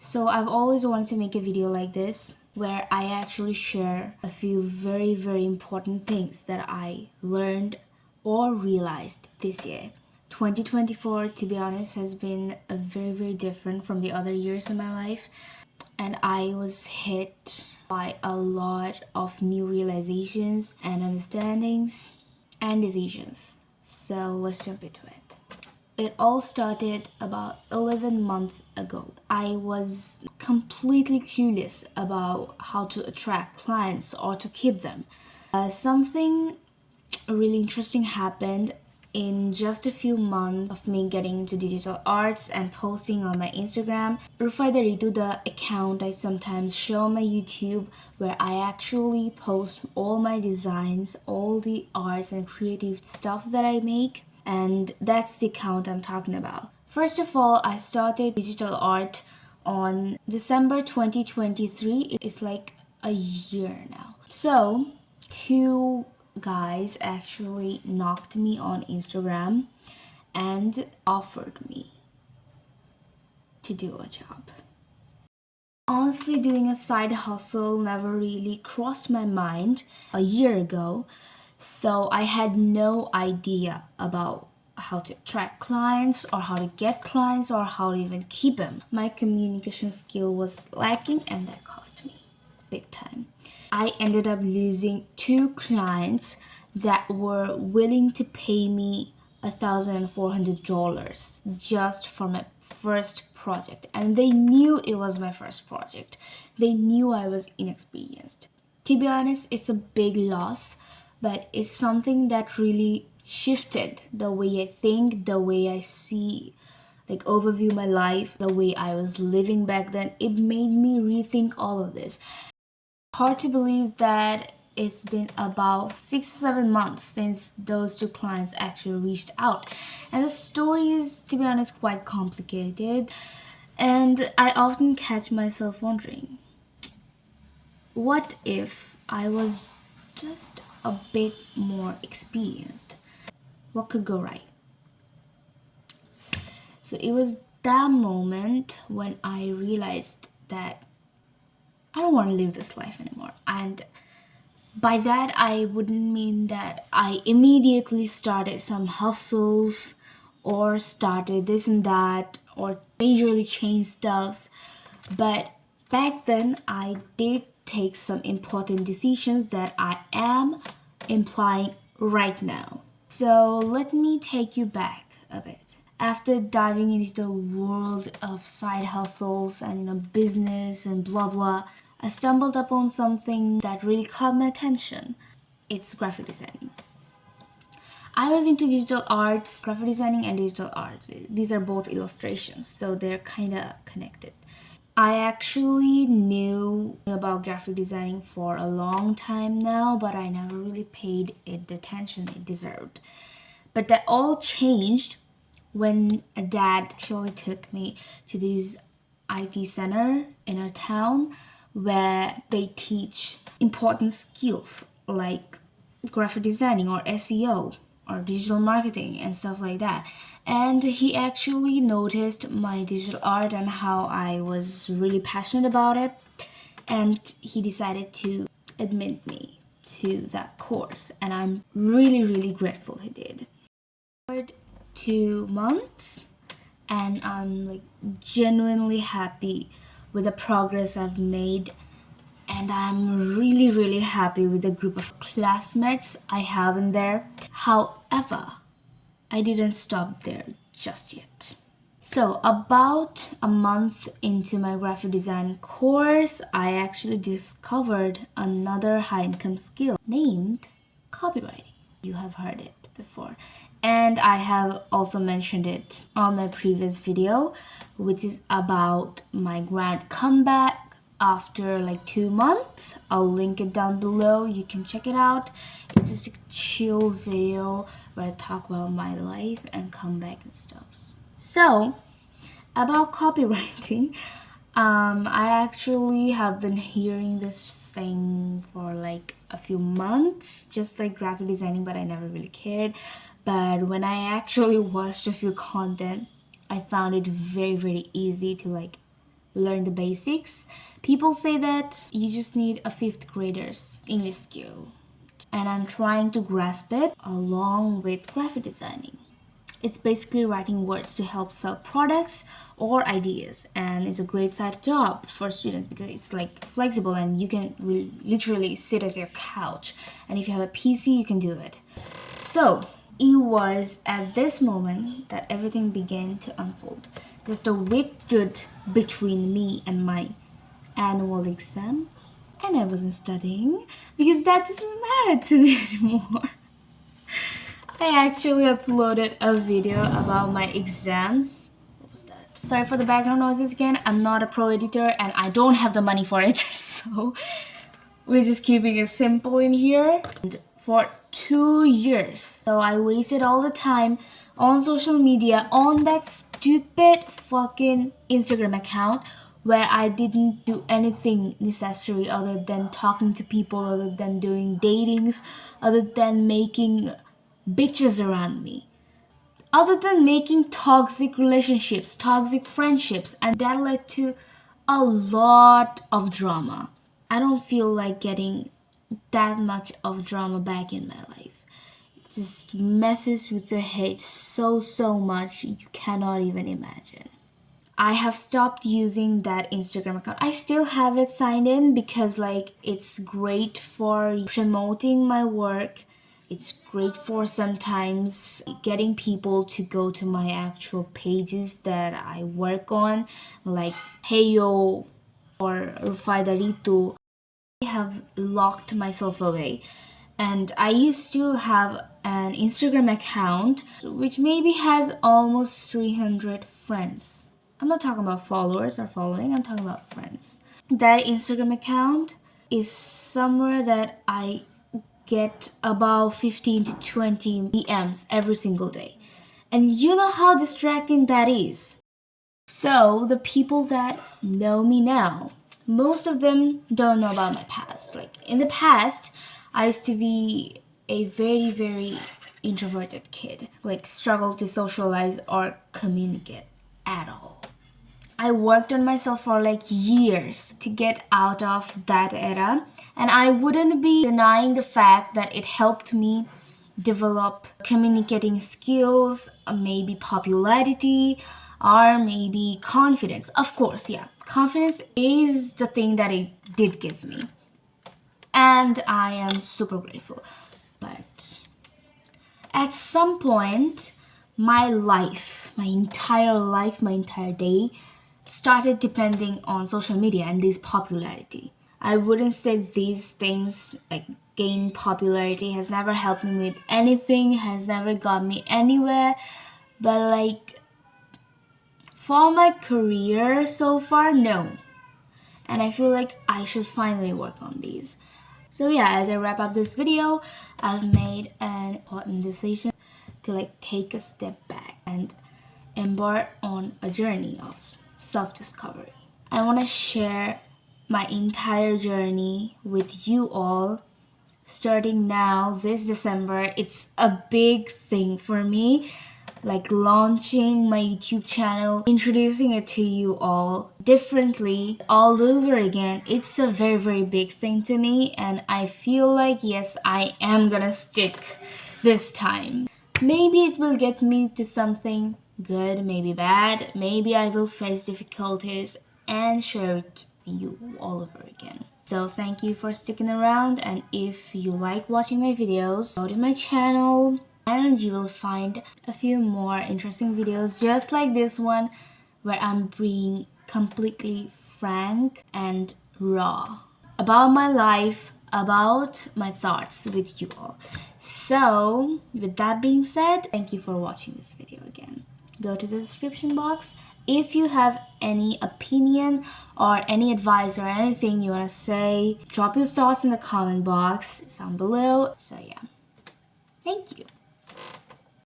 So I've always wanted to make a video like this where I actually share a few very important things that I learned or realized this year. 2024, to be honest, has been a very different from the other years in my life, and I was hit by a lot of new realizations and understandings and decisions. So let's jump into it. It all started about 11 months ago. I was completely clueless about how to attract clients or to keep them. Something really interesting happened in just a few months of me getting into digital arts and posting on my Instagram. Rufai dari itu, the account I sometimes show on my YouTube, where I actually post all my designs, all the arts and creative stuffs that I make. And that's the account I'm talking about. First of all, I started digital art on December 2023. It's like a year now. So, two guys actually knocked me on Instagram and offered me to do a job. Honestly, doing a side hustle never really crossed my mind a year ago, so I had no idea about how to attract clients or how to get clients or how to even keep them. My communication skill was lacking, and that cost me big time. I ended up losing 2 clients that were willing to pay me $1,400 just for my first project, and they knew it was my first project. They knew I was inexperienced. To be honest, it's a big loss, but it's something that really shifted the way I think, the way I see, like overview my life, the way I was living back then. It made me rethink all of this. Hard to believe that it's been about 6 or 7 months since those 2 clients actually reached out. And the story is, to be honest, quite complicated. And I often catch myself wondering, what if I was just a bit more experienced? What could go right? So it was that moment when I realized that I don't want to live this life anymore. And by that, I wouldn't mean that I immediately started some hustles or started this and that or majorly changed stuffs. But back then, I did take some important decisions that I am implying right now. So let me take you back a bit. After diving into the world of side hustles and business and blah blah, I stumbled upon something that really caught my attention. It's graphic designing. I was into digital arts, graphic designing and digital art. These are both illustrations, so they're kind of connected. I actually knew about graphic designing for a long time now, but I never really paid it the attention it deserved. But that all changed when a dad actually took me to this IT center in our town where they teach important skills like graphic designing or SEO or digital marketing and stuff like that. And he actually noticed my digital art and how I was really passionate about it, and he decided to admit me to that course, and I'm really grateful he did. For 2 months, and I'm like genuinely happy with the progress I've made, and I'm really happy with the group of classmates I have in there. However, I didn't stop there just yet. So about a month into my graphic design course, I actually discovered another high income skill named copywriting. You have heard it before. And I have also mentioned it on my previous video, which is about my grand comeback after like 2 months. I'll link it down below. You can check it out. It's just a chill video where I talk about my life and comeback and stuff. So, about copywriting, I actually have been hearing this thing for like a few months, just like graphic designing, but I never really cared. But when I actually watched a few content, I found it very easy to like learn the basics. People say that you just need a fifth grader's English skill, and I'm trying to grasp it along with graphic designing. It's basically writing words to help sell products or ideas, and it's a great side job for students because it's like flexible and you can literally sit at your couch, and if you have a PC you can do it. So it was at this moment that everything began to unfold. Just a week stood between me and my annual exam, and I wasn't studying because that doesn't matter to me anymore. I actually uploaded a video about my exams. What was that? Sorry for the background noises again. I'm not a pro editor and I don't have the money for it. So we're just keeping it simple in here. And for 2 years. So I wasted all the time on social media on that stupid fucking Instagram account where I didn't do anything necessary other than talking to people, other than doing datings, other than making bitches around me, other than making toxic relationships, toxic friendships, and that led to a lot of drama. I don't feel like getting that much of drama back in my life. It just messes with your head so much you cannot even imagine. I have stopped using that Instagram account. I still have it signed in because like it's great for promoting my work. It's great for sometimes getting people to go to my actual pages that I work on, like Heyo or Rufai Daritu. I have locked myself away, and I used to have an Instagram account which maybe has almost 300 friends. I'm not talking about followers or following, I'm talking about friends. That Instagram account is somewhere that I get about 15 to 20 DMs every single day. And you know how distracting that is. So the people that know me now, most of them don't know about my past. Like in the past, I used to be a very introverted kid, like struggle to socialize or communicate at all. I worked on myself for like years to get out of that era, and I wouldn't be denying the fact that it helped me develop communicating skills, maybe popularity, or maybe confidence. Of course, yeah, confidence is the thing that it did give me, and I am super grateful. But at some point, my life, my entire day started depending on social media and this popularity. I wouldn't say these things like gain popularity has never helped me with anything, has never got me anywhere, but like for my career so far, no. And I feel like I should finally work on these. So yeah, as I wrap up this video, I've made an important decision to like take a step back and embark on a journey of self-discovery. I want to share my entire journey with you all starting now this December. It's a big thing for me, like launching my YouTube channel, introducing it to you all differently all over again. It's a very big thing to me, and I feel like yes, I am gonna stick this time. Maybe it will get me to something good, maybe bad. Maybe I will face difficulties and share it with you all over again. So thank you for sticking around, and if you like watching my videos, go to my channel and you will find a few more interesting videos just like this one where I'm being completely frank and raw about my life, about my thoughts with you all. So with that being said, thank you for watching this video again. Go to the description box if you have any opinion or any advice or anything you want to say. Drop your thoughts in the comment box. It's down below. So yeah, thank you.